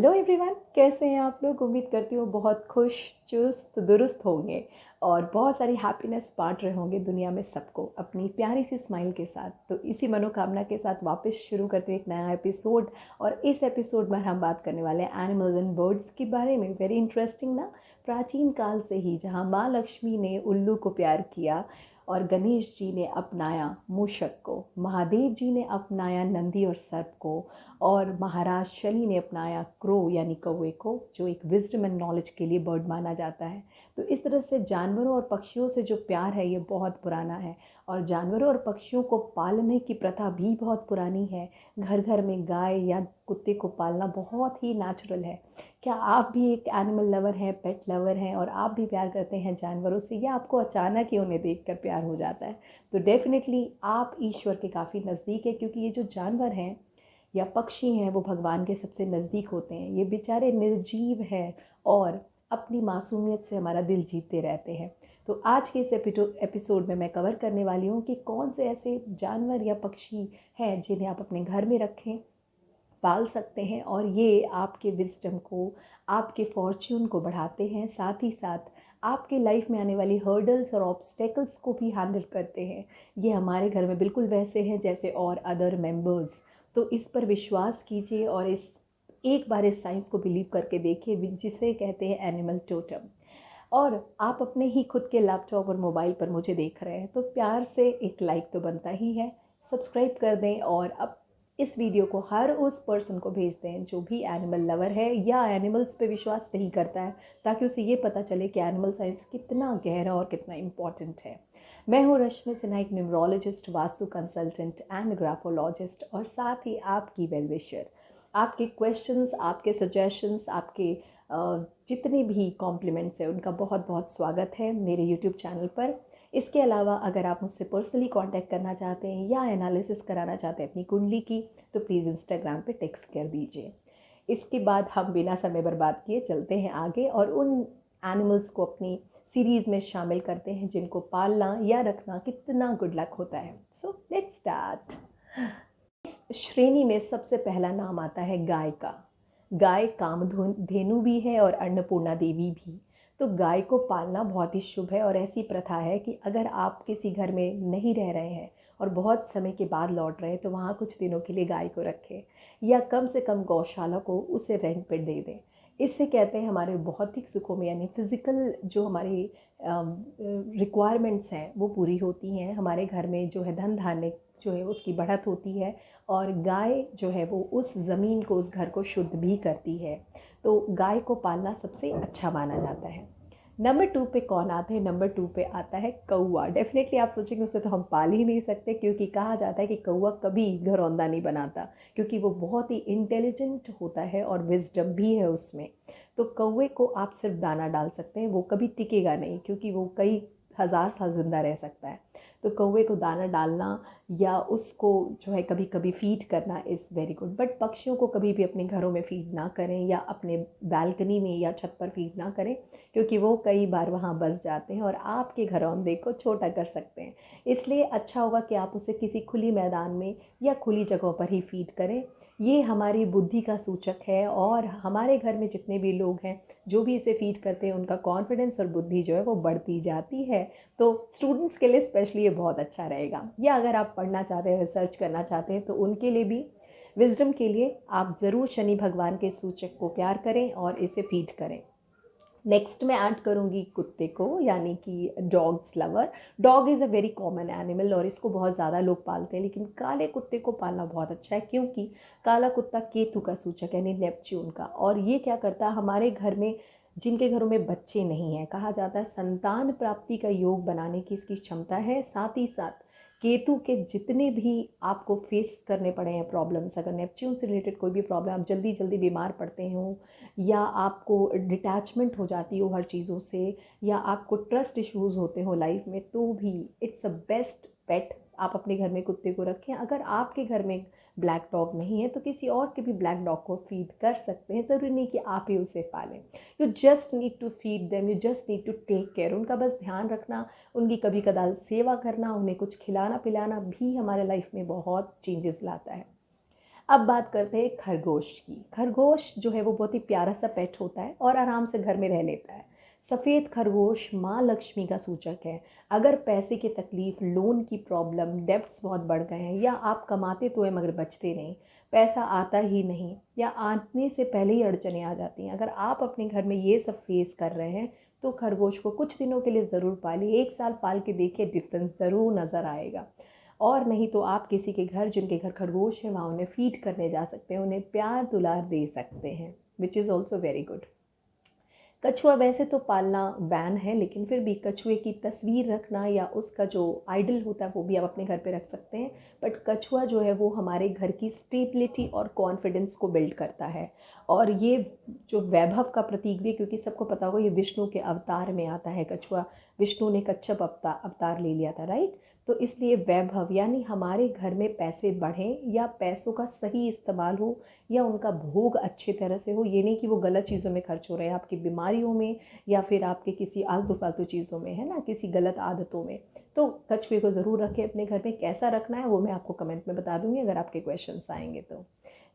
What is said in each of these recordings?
Hello everyone, कैसे हैं आप लोग। उम्मीद करती हूँ बहुत खुश, चुस्त दुरुस्त होंगे और बहुत सारी हैप्पीनेस बांट रहे होंगे दुनिया में सबको अपनी प्यारी सी स्माइल के साथ। तो इसी मनोकामना के साथ वापस शुरू करते हैं एक नया एपिसोड। और इस एपिसोड में हम बात करने वाले हैं एनिमल्स एंड बर्ड्स के बारे में। वेरी इंटरेस्टिंग ना। प्राचीन काल से ही जहाँ माँ लक्ष्मी ने उल्लू को प्यार किया और गणेश जी ने अपनाया मूषक को, महादेव जी ने अपनाया नंदी और सर्प को, और महाराज शनि ने अपनाया क्रो यानी कौवे को, जो एक विजडम एंड नॉलेज के लिए बर्ड माना जाता है। तो इस तरह से जानवरों और पक्षियों से जो प्यार है ये बहुत पुराना है। और जानवरों और पक्षियों को पालने की प्रथा भी बहुत पुरानी है। घर घर में गाय या कुत्ते को पालना बहुत ही नेचुरल है। क्या आप भी एक एनिमल लवर हैं, पेट लवर हैं, और आप भी प्यार करते हैं जानवरों से, या आपको अचानक ही उन्हें देखकर प्यार हो जाता है? तो डेफिनेटली आप ईश्वर के काफ़ी नज़दीक है, क्योंकि ये जो जानवर हैं या पक्षी हैं वो भगवान के सबसे नज़दीक होते हैं। ये बेचारे निर्जीव हैं और अपनी मासूमियत से हमारा दिल जीतते रहते हैं। तो आज के इस एपिसोड में मैं कवर करने वाली हूँ कि कौन से ऐसे जानवर या पक्षी हैं जिन्हें आप अपने घर में रखें, पाल सकते हैं, और ये आपके विजडम को, आपके फॉर्च्यून को बढ़ाते हैं, साथ ही साथ आपके लाइफ में आने वाली हर्डल्स और ऑब्स्टेकल्स को भी हैंडल करते हैं। ये हमारे घर में बिल्कुल वैसे हैं जैसे और अदर मेंबर्स। तो इस पर विश्वास कीजिए और एक बार इस साइंस को बिलीव करके देखिए, जिसे कहते हैं एनिमल टोटम। और आप अपने ही खुद के लैपटॉप और मोबाइल पर मुझे देख रहे हैं तो प्यार से एक लाइक तो बनता ही है, सब्सक्राइब कर दें, और अब इस वीडियो को हर उस पर्सन को भेज दें जो भी एनिमल लवर है या एनिमल्स पे विश्वास नहीं करता है, ताकि उसे ये पता चले कि एनिमल साइंस कितना गहरा और कितना इम्पॉर्टेंट है। मैं हूँ रश्मि सिन्हा, एक numerologist, vastu consultant and graphologist, और साथ ही आपकी वेल विशर। आपके क्वेश्चंस, आपके सजेशंस, आपके जितने भी कॉम्प्लीमेंट्स हैं उनका बहुत बहुत स्वागत है मेरे यूट्यूब चैनल पर। इसके अलावा अगर आप मुझसे पर्सनली कांटेक्ट करना चाहते हैं या एनालिसिस कराना चाहते हैं अपनी कुंडली की, तो प्लीज़ इंस्टाग्राम पे टेक्स्ट कर दीजिए। इसके बाद हम बिना समय बर्बाद किए चलते हैं आगे और उन एनिमल्स को अपनी सीरीज़ में शामिल करते हैं जिनको पालना या रखना कितना गुड लक होता है। So let's start. श्रेणी में सबसे पहला नाम आता है गाय का। गाय कामधेनु भी है और अन्नपूर्णा देवी भी। तो गाय को पालना बहुत ही शुभ है, और ऐसी प्रथा है कि अगर आप किसी घर में नहीं रह रहे हैं और बहुत समय के बाद लौट रहे हैं तो वहाँ कुछ दिनों के लिए गाय को रखें, या कम से कम गौशाला को उसे रेंट पे दे दें। इससे कहते हैं हमारे भौतिक सुखों में, यानी फिज़िकल जो हमारी रिक्वायरमेंट्स हैं वो पूरी होती हैं। हमारे घर में जो है धन धान्य जो है उसकी बढ़त होती है, और गाय जो है वो उस ज़मीन को, उस घर को शुद्ध भी करती है। तो गाय को पालना सबसे अच्छा माना जाता है। नंबर 2 पे कौन आता है? नंबर 2 पे आता है कौवा। डेफिनेटली आप सोचेंगे उसे तो हम पाल ही नहीं सकते, क्योंकि कहा जाता है कि कौवा कभी घरौंदा नहीं बनाता, क्योंकि वो बहुत ही इंटेलिजेंट होता है और विजडम भी है उसमें। तो कौवे को आप सिर्फ दाना डाल सकते हैं, वो कभी टिकेगा नहीं, क्योंकि वो कई हज़ार साल ज़िंदा रह सकता है। तो कौवे को दाना डालना या उसको जो है कभी कभी फीड करना इज़ वेरी गुड। बट पक्षियों को कभी भी अपने घरों में फीड ना करें, या अपने बालकनी में या छत पर फीड ना करें, क्योंकि वो कई बार वहाँ बस जाते हैं और आपके घरौंदे को छोटा कर सकते हैं। इसलिए अच्छा होगा कि आप उसे किसी खुली मैदान में या खुली जगहों पर ही फीड करें। ये हमारी बुद्धि का सूचक है, और हमारे घर में जितने भी लोग हैं जो भी इसे फीड करते हैं उनका कॉन्फिडेंस और बुद्धि जो है वो बढ़ती जाती है। तो स्टूडेंट्स के लिए स्पेशली ये बहुत अच्छा रहेगा, या अगर आप पढ़ना चाहते हैं, रिसर्च करना चाहते हैं, तो उनके लिए भी, विजडम के लिए आप ज़रूर शनि भगवान के सूचक को प्यार करें और इसे फीड करें। नेक्स्ट मैं ऐड करूँगी कुत्ते को, यानी कि dogs lover. Dog is a very common animal और इसको बहुत ज़्यादा लोग पालते हैं, लेकिन काले कुत्ते को पालना बहुत अच्छा है, क्योंकि काला कुत्ता केतु का सूचक है, यानी नेपच्यून का। और ये क्या करता है, हमारे घर में जिनके घरों में बच्चे नहीं हैं, कहा जाता है संतान प्राप्ति का योग बनाने की इसकी क्षमता है। साथ ही साथ केतु के जितने भी आपको फेस करने पड़े हैं प्रॉब्लम्स, अगर नेपच्यून से रिलेटेड कोई भी प्रॉब्लम, आप जल्दी जल्दी बीमार पड़ते हो, या आपको डिटैचमेंट हो जाती हो हर चीज़ों से, या आपको ट्रस्ट इश्यूज़ होते हो लाइफ में, तो भी इट्स अ बेस्ट पेट। आप अपने घर में कुत्ते को रखें। अगर आपके घर में ब्लैक डॉग नहीं है तो किसी और के भी ब्लैक डॉग को फीड कर सकते हैं, ज़रूरी नहीं कि आप ही उसे पालें। You just need to feed them, you just need to take care. उनका बस ध्यान रखना, उनकी कभी कदार सेवा करना, उन्हें कुछ खिलाना पिलाना भी हमारे लाइफ में बहुत चेंजेस लाता है। अब बात करते हैं खरगोश की। खरगोश जो है वो बहुत ही प्यारा सा पेट होता है और आराम से घर में रह लेता है। सफ़ेद खरगोश माँ लक्ष्मी का सूचक है। अगर पैसे की तकलीफ़, लोन की प्रॉब्लम, डेब्ट्स बहुत बढ़ गए हैं, या आप कमाते तो हैं मगर बचते नहीं, पैसा आता ही नहीं, या आने से पहले ही अड़चनें आ जाती हैं, अगर आप अपने घर में ये सब फेस कर रहे हैं तो खरगोश को कुछ दिनों के लिए ज़रूर पालिए। 1 साल पाल के देखिए, डिफरेंस ज़रूर नज़र आएगा। और नहीं तो आप किसी के घर, जिनके घर खरगोश है, वहाँ उन्हें फीड करने जा सकते हैं, उन्हें प्यार दुलार दे सकते हैं, which is also very good. कछुआ वैसे तो पालना बैन है, लेकिन फिर भी कछुए की तस्वीर रखना या उसका जो आइडल होता है वो भी आप अपने घर पे रख सकते हैं। बट कछुआ जो है वो हमारे घर की स्टेबिलिटी और कॉन्फिडेंस को बिल्ड करता है, और ये जो वैभव का प्रतीक भी है, क्योंकि सबको पता होगा ये विष्णु के अवतार में आता है कछुआ। विष्णु ने कच्छप अवतार ले लिया था, राइट। तो इसलिए वैभव यानी हमारे घर में पैसे बढ़ें या पैसों का सही इस्तेमाल हो या उनका भोग अच्छी तरह से हो। ये नहीं कि वो गलत चीज़ों में खर्च हो रहे हैं, आपकी बीमारियों में या फिर आपके किसी आलतू फालतू चीज़ों में, है ना, किसी गलत आदतों में। तो कछुए को ज़रूर रखें अपने घर में। कैसा रखना है वो मैं आपको कमेंट में बता दूंगी अगर आपके क्वेश्चंस आएंगे तो।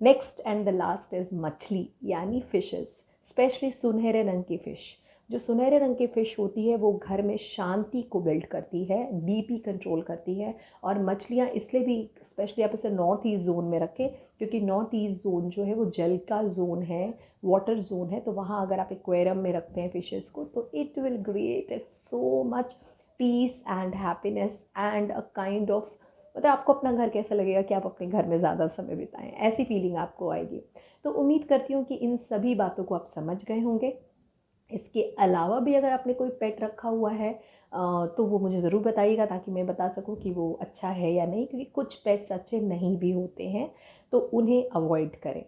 Next and the last is मछली यानी फिशेस, स्पेशली सुनहरे रंग की फ़िश। जो सुनहरे रंग की फ़िश होती है वो घर में शांति को बिल्ड करती है, बीपी कंट्रोल करती है। और मछलियाँ इसलिए भी स्पेशली आप इसे नॉर्थ ईस्ट जोन में रखें, क्योंकि नॉर्थ ईस्ट जोन जो है वो जल का जोन है, वाटर जोन है। तो वहाँ अगर आप एक्वेरियम में रखते हैं फिशेस को तो it will create so much peace and happiness and a kind of, मतलब आपको अपना घर कैसा लगेगा कि आप अपने घर में ज़्यादा समय बिताएं, ऐसी फीलिंग आपको आएगी। तो उम्मीद करती हूँ कि इन सभी बातों को आप समझ गए होंगे। इसके अलावा भी अगर आपने कोई पेट रखा हुआ है तो वो मुझे ज़रूर बताइएगा, ताकि मैं बता सकूं कि वो अच्छा है या नहीं, क्योंकि कुछ पेट्स अच्छे नहीं भी होते हैं, तो उन्हें अवॉइड करें।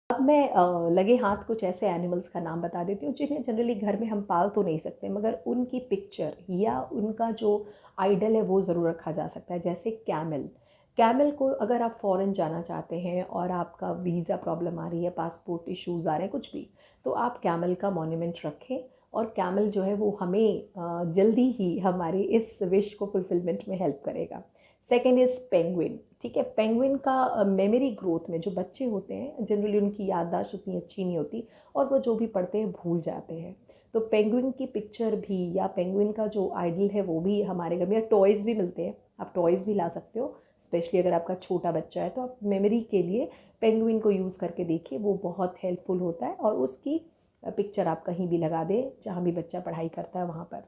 अब मैं लगे हाथ कुछ ऐसे एनिमल्स का नाम बता देती हूँ जिन्हें जनरली घर में हम पाल तो नहीं सकते, मगर उनकी पिक्चर या उनका जो आइडल है वो ज़रूर रखा जा सकता है। जैसे कैमल। कैमल को अगर आप फॉरेन जाना चाहते हैं और आपका वीज़ा प्रॉब्लम आ रही है, पासपोर्ट इश्यूज़ आ रहे हैं, कुछ भी, तो आप कैमल का मॉन्यूमेंट रखें। और कैमल जो है वो हमें जल्दी ही हमारी इस विश को फुलफिलमेंट में हेल्प करेगा। Second is penguin. ठीक है, पेंगुइन का मेमोरी ग्रोथ में, जो बच्चे होते हैं जनरली उनकी याददाश्त उतनी अच्छी नहीं होती और वो जो भी पढ़ते हैं भूल जाते हैं। तो पेंगुइन की पिक्चर भी या पेंगुइन का जो आइडल है वो भी हमारे घर में, या टॉयज़ भी मिलते हैं, आप टॉयज़ भी ला सकते हो। स्पेशली अगर आपका छोटा बच्चा है तो आप मेमोरी के लिए पेंगुइन को यूज़ करके देखिए, वो बहुत हेल्पफुल होता है। और उसकी पिक्चर आप कहीं भी लगा दें जहाँ भी बच्चा पढ़ाई करता है वहाँ पर।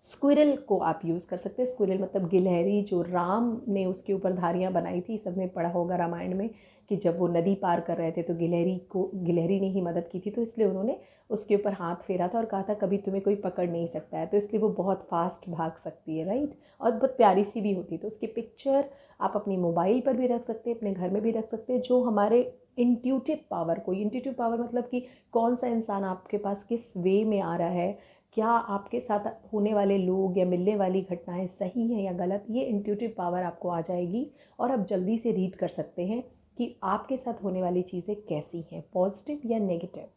स्क्विरल को आप यूज़ कर सकते हैं। स्क्विरल मतलब गिलहरी, जो राम ने उसके ऊपर धारियाँ बनाई थी, सबने पढ़ा होगा रामायण में कि जब वो नदी पार कर रहे थे तो गिलहरी ने ही मदद की थी, तो इसलिए उन्होंने उसके ऊपर हाथ फेरा था और कहा था कभी तुम्हें कोई पकड़ नहीं सकता है, तो इसलिए वो बहुत फास्ट भाग सकती है, राइट। और बहुत प्यारी सी भी होती है। तो उसकी पिक्चर आप अपनी मोबाइल पर भी रख सकते हैं, अपने घर में भी रख सकते हैं, जो हमारे इंट्यूटिव पावर मतलब कि कौन सा इंसान आपके पास किस वे में आ रहा है, क्या आपके साथ होने वाले लोग या मिलने वाली घटनाएं सही हैं या गलत, ये इंट्यूटिव पावर आपको आ जाएगी और आप जल्दी से रीड कर सकते हैं कि आपके साथ होने वाली चीज़ें कैसी हैं, पॉजिटिव या negative.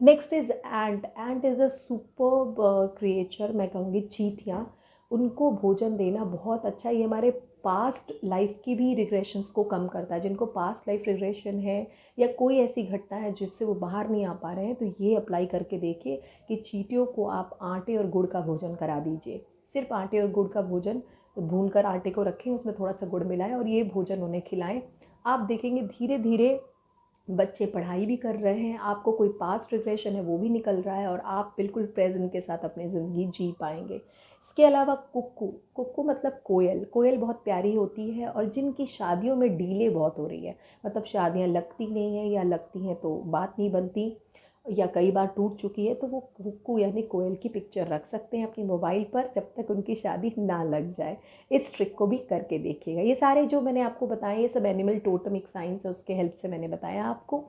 Next is ant. Ant is a superb creature, मैं कहूँगी चींटियाँ। उनको भोजन देना बहुत अच्छा, ये हमारे पास्ट लाइफ की भी रिग्रेशंस को कम करता है। जिनको पास्ट लाइफ रिग्रेशन है या कोई ऐसी घटना है जिससे वो बाहर नहीं आ पा रहे हैं, तो ये अप्लाई करके देखिए कि चींटियों को आप आटे और गुड़ का भोजन करा दीजिए। सिर्फ आटे और गुड़ का भोजन, भून कर आटे को रखें, उसमें थोड़ा सा गुड़ मिलाएं और ये भोजन उन्हें खिलाएं। आप देखेंगे धीरे धीरे बच्चे पढ़ाई भी कर रहे हैं, आपको कोई पास्ट रिग्रेशन है वो भी निकल रहा है और आप बिल्कुल प्रेजेंट के साथ अपनी ज़िंदगी जी पाएंगे। इसके अलावा कुक्कू। कुक्कू मतलब कोयल। कोयल बहुत प्यारी होती है और जिनकी शादियों में डीले बहुत हो रही है, मतलब शादियां लगती नहीं हैं या लगती हैं तो बात नहीं बनती या कई बार टूट चुकी है, तो वो कुक्कू यानी कोयल की पिक्चर रख सकते हैं अपनी मोबाइल पर जब तक उनकी शादी ना लग जाए। इस ट्रिक को भी करके देखिएगा। ये सारे जो मैंने आपको बताए ये सब एनिमल टोटमिक साइंस है, उसके हेल्प से मैंने बताया आपको।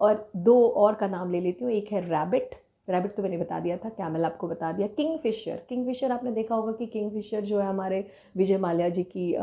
और दो और का नाम ले लेती हूँ। एक है रैबिट। रैबिट तो मैंने बता दिया था, कैमल आपको बता दिया। किंगफिशर। किंगफिशर आपने देखा होगा कि किंगफिशर जो है हमारे विजय माल्या जी की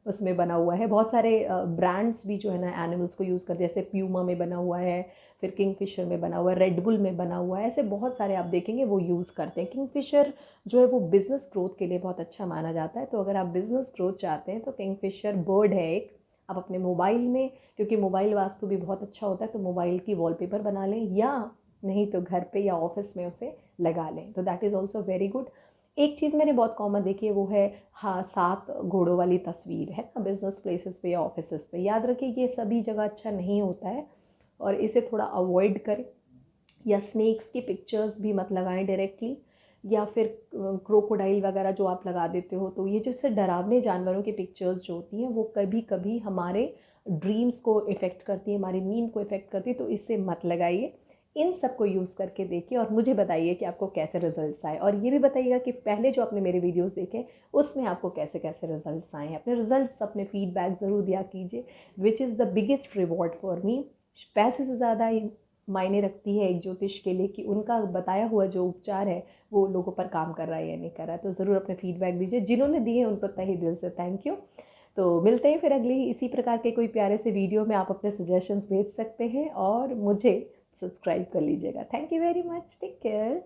उसमें बना हुआ है। बहुत सारे ब्रांड्स भी जो है ना एनिमल्स को यूज़ करते हैं, जैसे प्यूमा में बना हुआ है, फिर किंगफिशर में बना हुआ है, रेडबुल में बना हुआ है, ऐसे बहुत सारे आप देखेंगे वो यूज़ करते हैं। किंगफिशर जो है वो बिज़नेस ग्रोथ के लिए बहुत अच्छा माना जाता है। तो अगर आप बिज़नेस ग्रोथ चाहते हैं तो किंगफिशर बर्ड है एक, आप अपने मोबाइल में, क्योंकि मोबाइल वास्तु भी बहुत अच्छा होता है, तो मोबाइल की वॉलपेपर बना लें, या नहीं तो घर पे या ऑफिस में उसे लगा लें, तो that is also very good. एक चीज़ मैंने बहुत कॉमन देखी है, वो है हाँ 7 घोड़ों वाली तस्वीर है ना, बिजनेस प्लेसेस पे या ऑफिसेस पे। याद रखिए ये सभी जगह अच्छा नहीं होता है और इसे थोड़ा अवॉइड करें। या स्नेक्स की पिक्चर्स भी मत लगाएं डायरेक्टली, या फिर क्रोकोडाइल वगैरह जो आप लगा देते हो, तो ये जैसे डरावने जानवरों की पिक्चर्स जो होती हैं वो कभी कभी हमारे ड्रीम्स को इफ़ेक्ट करती है, हमारी नींद को इफ़ेक्ट करती है, तो इससे मत लगाइए। इन सब को यूज़ करके देखिए और मुझे बताइए कि आपको कैसे रिजल्ट्स आए, और ये भी बताइएगा कि पहले जो आपने मेरे वीडियोस देखे उसमें आपको कैसे कैसे रिजल्ट्स आए हैं। अपने रिजल्ट्स, अपने फीडबैक ज़रूर दिया कीजिए, which is the biggest reward for me. पैसे से ज़्यादा मायने रखती है एक ज्योतिष के लिए कि उनका बताया हुआ जो उपचार है वो लोगों पर काम कर रहा है या नहीं कर रहा है। तो ज़रूर अपने फीडबैक दीजिए, जिन्होंने दिए उनको तहे दिल से थैंक यू। तो मिलते हैं फिर अगली इसी प्रकार के कोई प्यारे से वीडियो में। आप अपने सजेशंस भेज सकते हैं और मुझे सब्सक्राइब कर लीजिएगा। Thank you very much, take care.